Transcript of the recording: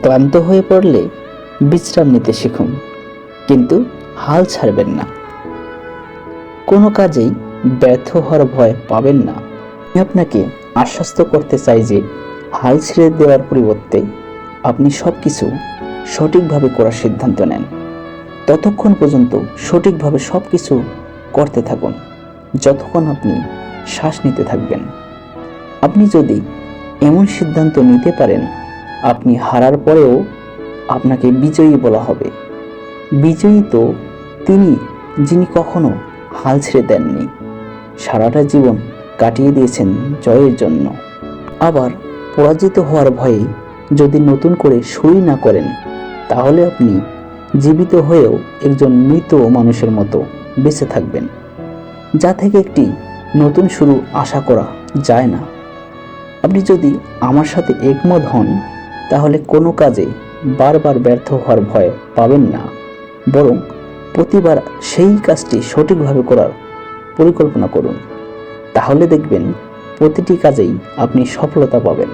ক্লান্ত হয়ে পড়লে বিশ্রাম নিতে শিখুন, কিন্তু হাল ছাড়বেন না। কোনো কাজেই ব্যর্থ হওয়ার ভয় পাবেন না। আমি আপনাকে আশ্বস্ত করতে চাই যে হাল ছেড়ে দেওয়ার পরিবর্তে আপনি সব কিছু সঠিকভাবে করার সিদ্ধান্ত নেন। ততক্ষণ পর্যন্ত সঠিকভাবে সব কিছু করতে থাকুন যতক্ষণ আপনি শ্বাস নিতে থাকবেন। আপনি যদি এমন সিদ্ধান্ত নিতে পারেন, আপনি হারার পরেও আপনাকে বিজয়ী বলা হবে। বিজয়ী তো তিনি যিনি কখনো হাল ছেড়ে দেননি, সারাটা জীবন কাটিয়ে দিয়েছেন জয়ের জন্য। আবার পরাজিত হওয়ার ভয়ে যদি নতুন করে শুরু না করেন, তাহলে আপনি জীবিত হয়েও একজন মৃত মানুষের মতো বেঁচে থাকবেন, যা থেকে একটি নতুন শুরু আশা করা যায় না। আপনি যদি আমার সাথে একমত হন, তাহলে কোনো কাজে বারবার ব্যর্থ হওয়ার ভয় পাবেন না, বরং প্রতিবার সেই কাজটি সঠিকভাবে করার পরিকল্পনা করুন। তাহলে দেখবেন প্রতিটি কাজেই আপনি সফলতা পাবেন।